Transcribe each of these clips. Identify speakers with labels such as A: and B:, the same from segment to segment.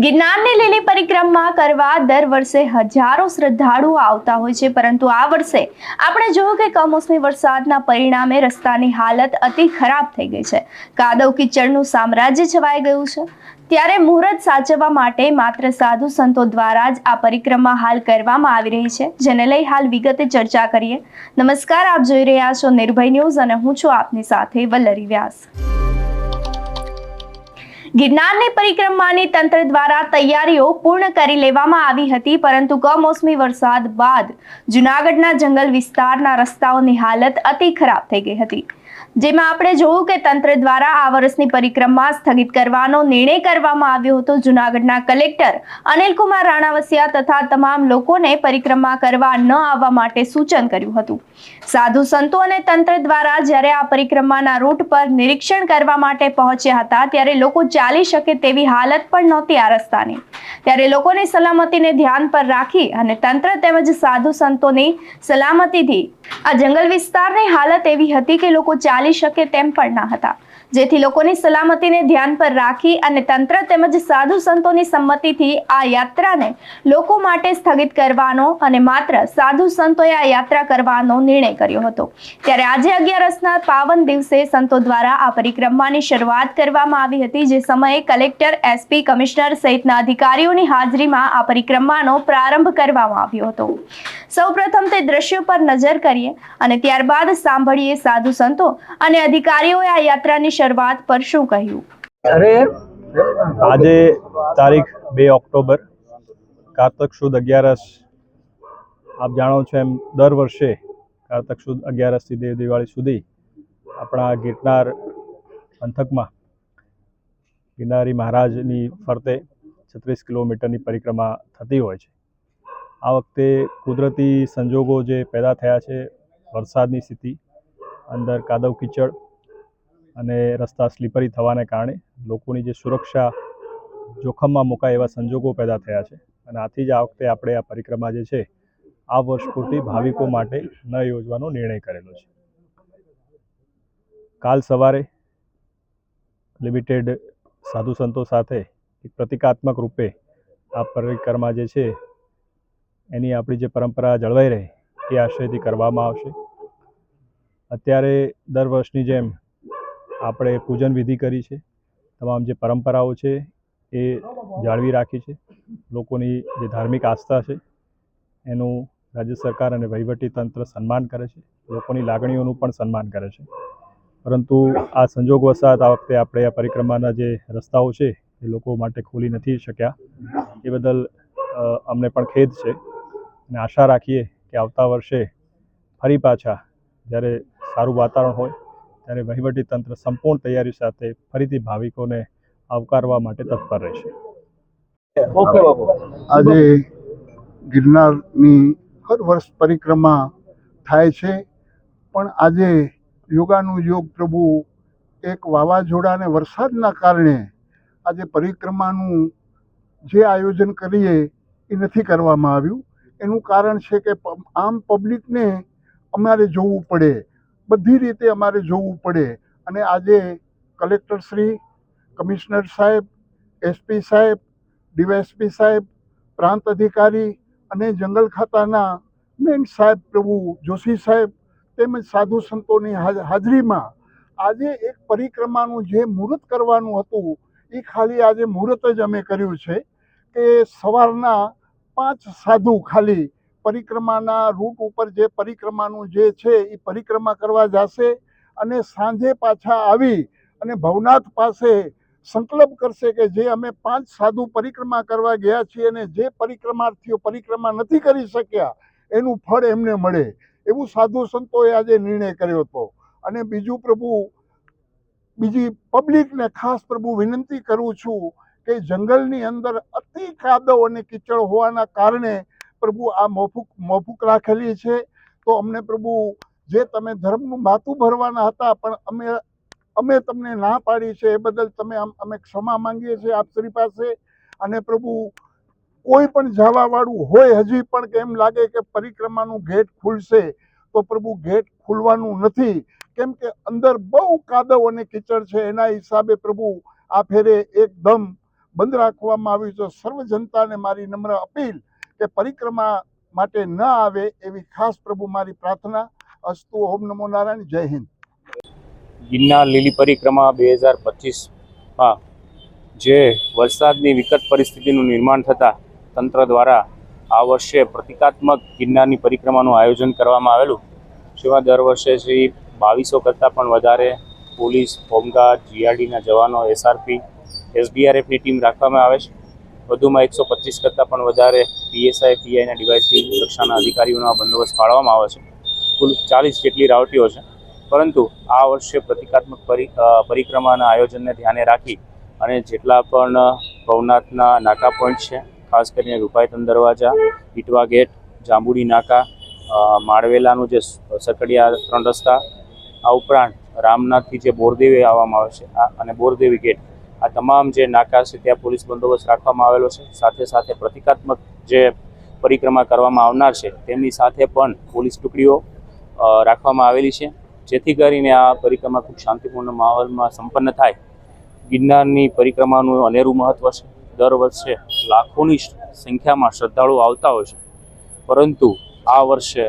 A: ગિરનારની લીલી પરિક્રમા કરવા દર વર્ષે હજારો શ્રદ્ધાળુઓ આવતા હોય છે, પરંતુ આ વર્ષે આપણે જોયું કે કમોસમી વરસાદના પરિણામે રસ્તાની હાલત અતિ ખરાબ થઈ ગઈ છે। કાદવ કીચડનું સામ્રાજ્ય છવાઈ ગયું છે। ત્યારે મુહૂર્ત સાચવવા માટે માત્ર સાધુ સંતો દ્વારા જ આ પરિક્રમા હાલ કરવામાં આવી રહી છે, જેને લઈ હાલ વિગતે ચર્ચા કરીએ। નમસ્કાર, આપ જોઈ રહ્યા છો નિર્ભય ન્યૂઝ અને હું છું આપની સાથે વલ્લરી વ્યાસ। ગિરનારની પરિક્રમાની તંત્ર દ્વારા તૈયારીઓ પૂર્ણ કરી લેવામાં આવી હતી, પરંતુ કમોસમી વરસાદ બાદ જૂનાગઢના જંગલ વિસ્તારના રસ્તાઓની હાલત અતિ ખરાબ થઈ ગઈ હતી, જેમાં આપણે જોયું કે તંત્ર દ્વારા આ વર્ષની પરિક્રમા સ્થગિત કરવાનો નિર્ણય કરવામાં આવ્યો હતો। જૂનાગઢના કલેક્ટર અનિલકુમાર રાણાવસિયા તથા તમામ લોકોને પરિક્રમા કરવા ન આવવા માટે સૂચન કર્યું હતું। સાધુ સંતો અને તંત્ર દ્વારા જ્યારે આ પરિક્રમાના રૂટ પર નિરીક્ષણ કરવા માટે પહોંચ્યા હતા, ત્યારે લોકો ચાલી શકે તેવી હાલત પણ નહોતી આ રસ્તાની। ત્યારે લોકોની સલામતીને ધ્યાન પર રાખી અને તંત્ર તેમજ સાધુ સંતોની સલામતીથી આ જંગલ વિસ્તારની હાલત એવી હતી કે લોકો ચાલી શકે તેમ પણ ન હતા, જેથી લોકોની સલામતીને ધ્યાન પર રાખી અને તંત્ર તેમજ સાધુ સંતોની સંમતિથી આ યાત્રાને લોકો માટે સ્થગિત કરવાનો અને માત્ર સાધુ સંતોએ આ યાત્રા કરવાનો નિર્ણય કર્યો હતો। ત્યારે આજે 11ના પાવન દિવસે સંતો દ્વારા આ પરિક્રમાની શરૂઆત કરવામાં આવી હતી, જે સમયે કલેક્ટર, એસપી, કમિશનર સહિતના અધિકારીઓની હાજરીમાં આ પરિક્રમાનો પ્રારંભ કરવામાં આવ્યો હતો। સૌપ્રથમ તે દ્રશ્યો પર નજર કરીએ અને ત્યારબાદ સાંભળીએ સાધુ સંતો અને અધિકારીઓએ આ યાત્રાની શરૂઆત પર શું કહ્યું।
B: આજે તારીખ 2 ઓક્ટોબર કારતક સુદ 11, આપ જાણો છો એમ દર વર્ષે કારતક સુદ 11થી દેવ દિવાળી સુધી આપણા ગિરનાર પંથકમાં ગિરનારી મહારાજની ફરતે 36 કિલોમીટરની પરિક્રમા થતી હોય છે। આ વખતે કુદરતી સંજોગો જે પેદા થયા છે, વરસાદની સ્થિતિ, અંદર કાદવ કીચડ અને રસ્તા સ્લીપરી થવાને કારણે લોકોની જે સુરક્ષા જોખમમાં મુકાય એવા સંજોગો પેદા થયા છે, અને આથી જ આ વખતે આપણે આ પરિક્રમા જે છે આ વર્ષ પૂરતી ભાવિકો માટે ન યોજવાનો નિર્ણય કરેલો છે। કાલ સવારે લિમિટેડ સાધુ સંતો સાથે એક પ્રતિકાત્મક રૂપે આ પરિક્રમા જે છે એની આપણી જે પરંપરા જળવાઈ રહે એ આશયથી કરવામાં આવશે। અત્યારે દર વર્ષની જેમ આપણે પૂજન વિધિ કરી છે, તમામ જે પરંપરાઓ છે એ જાળવી રાખી છે। લોકોની જે ધાર્મિક આસ્થા છે એનું રાજ્ય સરકાર અને વહીવટી તંત્ર સન્માન કરે છે, લોકોની લાગણીઓનું પણ સન્માન કરે છે। પરંતુ આ સંજોગવશાત આ વખતે આપણે આ પરિક્રમાના જે રસ્તાઓ છે એ લોકો માટે ખોલી નથી શક્યા, એ બદલ અમને પણ ખેદ છે, અને આશા રાખીએ કે આવતા વર્ષે ફરી પાછા જ્યારે સારું વાતાવરણ હોય ત્યારે વહીવટી તંત્ર સંપૂર્ણ તૈયારી સાથે ફરીથી ભાવિકોને આવકારવા માટે તત્પર રહેશે।
C: આજે ગિરનારની હર વર્ષ પરિક્રમા થાય છે, પણ આજે યોગાનુયોગ પ્રભુ એક વાવાઝોડા અને વરસાદના કારણે આજે પરિક્રમાનું જે આયોજન કરીએ એ નથી કરવામાં આવ્યું। એનું કારણ છે કે આમ પબ્લિકને અમારે જોવું પડે, બધી રીતે અમારે જોવું પડે, અને આજે કલેક્ટર શ્રી, કમિશનર સાહેબ, એસપી સાહેબ, ડીવાયએસપી સાહેબ, પ્રાંત અધિકારી અને જંગલ ખાતાના મેન સાહેબ પ્રભુ જોશી સાહેબ તેમજ સાધુ સંતોની હાજરીમાં આજે એક પરિક્રમાનું જે મુહૂર્ત કરવાનું હતું એ ખાલી આજે મુહૂર્ત જ અમે કર્યું છે કે સવારના 5 સાધુ ખાલી પરિક્રમાના રૂટ ઉપર જે પરિક્રમાનું જે છે એ પરિક્રમા કરવા જશે, અને સાંજે પાછા આવી અને ભવનાથ પાસે સંકલ્પ કરશે કે જે અમે 5 સાધુ પરિક્રમા કરવા ગયા છીએ અને જે પરિક્રમાર્થીઓ પરિક્રમા નથી કરી શક્યા એનું ફળ એમને મળે, એવું સાધુ સંતોએ આજે નિર્ણય કર્યો હતો। અને બીજું પ્રભુ, બીજી પબ્લિકને ખાસ પ્રભુ વિનંતી કરું છું કે જંગલની અંદર અતિ કાદવ અને કીચડ હોવાના કારણે પ્રભુ આ મોફૂક રાખેલી છે, તો અમને પ્રભુ જે તમે ધર્મનું માથું ભરવાના હતા પણ અમે તમને ના પાડી છે એ બદલ અમે ક્ષમા માંગીએ છીએ આપ શ્રી પાસે। અને પ્રભુ કોઈ પણ જવાવાળું હોય હજી પણ કે એમ લાગે કે પરિક્રમાનું ગેટ ખુલશે, તો પ્રભુ ગેટ ખુલવાનું નથી, કેમ કે અંદર બહુ કાદવ અને કીચડ છે। એના હિસાબે પ્રભુ આ ફેરે એકદમ બંધ રાખવામાં આવ્યું છે. સર્વ જનતાને મારી નમ્ર અપીલ કે પરિક્રમા માટે ન આવે એવી ખાસ પ્રભુ મારી પ્રાર્થના. અસ્તુ. ઓમ નમો નારાયણ. જય હિન્દ.
D: ગિરનાર લીલી પરિક્રમા 2025માં જે વરસાદની વિકટ પરિસ્થિતિનું નિર્માણ થતાં તંત્ર દ્વારા આ વર્ષે પ્રતિકાત્મક ગિરનારની પરિક્રમાનું આયોજન કરવામાં આવેલું, જેમાં દર વર્ષે 2200 કરતાં પણ વધારે પોલીસ, હોમગાર્ડ, જીઆરડીના જવાનો, SRP, SDRFની ટીમ રાખવામાં આવે છે. વધુમાં 125 કરતાં પણ વધારે PSI, PIના ડિવાઇસથી સુરક્ષાના અધિકારીઓનો બંદોબસ્ત ફાળવવામાં આવે છે. કુલ 40 જેટલી રાવટીઓ છે. પરંતુ આ વર્ષે પ્રતિકાત્મક પરિક્રમાના આયોજનને ધ્યાને રાખી અને જેટલા પણ ભવનાથના નાકા પોઈન્ટ છે, ખાસ કરીને રૂપાયતન દરવાજા, ઇટવા ગેટ, જાંબુડી નાકા, માળવેલાનું જે સરકડિયા 3 રસ્તા, આ ઉપરાંત રામનાથથી જે બોરદેવી આવવામાં આવે છે અને બોરદેવી ગેટ, આ તમામ જે નાકા છે ત્યાં પોલીસ બંદોબસ્ત રાખવામાં આવેલો છે. સાથે સાથે પ્રતિકાત્મક જે પરિક્રમા કરવામાં આવનાર છે તેમની સાથે પણ પોલીસ ટુકડીઓ રાખવામાં આવેલી છે, જેથી કરીને આ પરિક્રમા ખૂબ શાંતિપૂર્ણ માહોલમાં સંપન્ન થાય. ગિરનારની પરિક્રમાનું અનેરું મહત્વ છે. દર વર્ષે લાખોની સંખ્યામાં શ્રદ્ધાળુઓ આવતા હોય છે, પરંતુ આ વર્ષે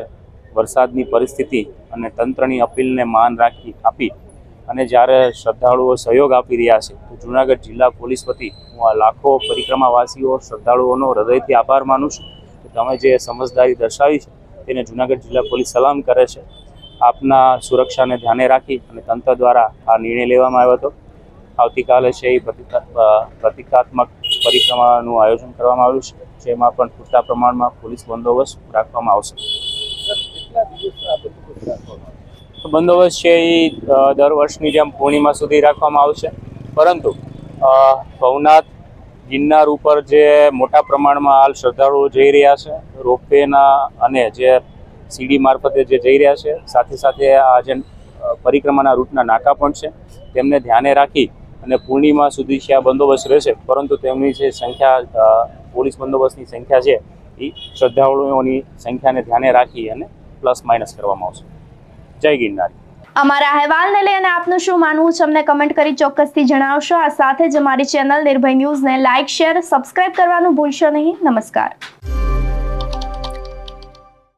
D: વરસાદની પરિસ્થિતિ અને તંત્રની અપીલને માન આપી અને જ્યારે શ્રદ્ધાળુઓ સહયોગ આપી રહ્યા છે, તો જૂનાગઢ જિલ્લા પોલીસ વતી હું આ લાખો પરિક્રમાવાસીઓ, શ્રદ્ધાળુઓનો હૃદયથી આભાર માનું છું કે તમે જે સમજદારી દર્શાવી છે તેને જૂનાગઢ જિલ્લા પોલીસ સલામ કરે છે. આપના સુરક્ષાને ધ્યાને રાખી અને તંત્ર દ્વારા આ નિર્ણય લેવામાં આવ્યો હતો. આવતીકાલે છે એ પ્રતિકાત્મક પરિક્રમાનું આયોજન કરવામાં આવ્યું છે, જેમાં પણ પૂરતા પ્રમાણમાં પોલીસ બંદોબસ્ત રાખવામાં આવશે. બંદોબસ્ત છે એ દર વર્ષની જેમ પૂર્ણિમા સુધી રાખવામાં આવશે, પરંતુ ભવનાથ ગિરનાર ઉપર જે મોટા પ્રમાણમાં હાલ શ્રદ્ધાળુઓ જઈ રહ્યા છે, રોપવેના અને જે સીડી મારફતે જે જઈ રહ્યા છે, સાથે સાથે આ જે પરિક્રમાના રૂટના નાકા પણ છે, તેમને ધ્યાને રાખી અને પૂર્ણિમા સુધી છે આ બંદોબસ્ત રહેશે. પરંતુ તેમની જે સંખ્યા, પોલીસ બંદોબસ્તની સંખ્યા છે એ શ્રદ્ધાળુઓની સંખ્યાને ધ્યાને રાખી અને પ્લસ માઇનસ કરવામાં આવશે. જય ગિરનાર.
A: અમારા અહેવાલને લઈ અને આપનું શું માનવું છે અમને કમેન્ટ કરી ચોક્કસથી જણાવશો. આ સાથે જ અમારી ચેનલ નિર્ભય ન્યૂઝને લાઇક, શેર, સબસ્ક્રાઇબ કરવાનું ભૂલશો નહીં. નમસ્કાર.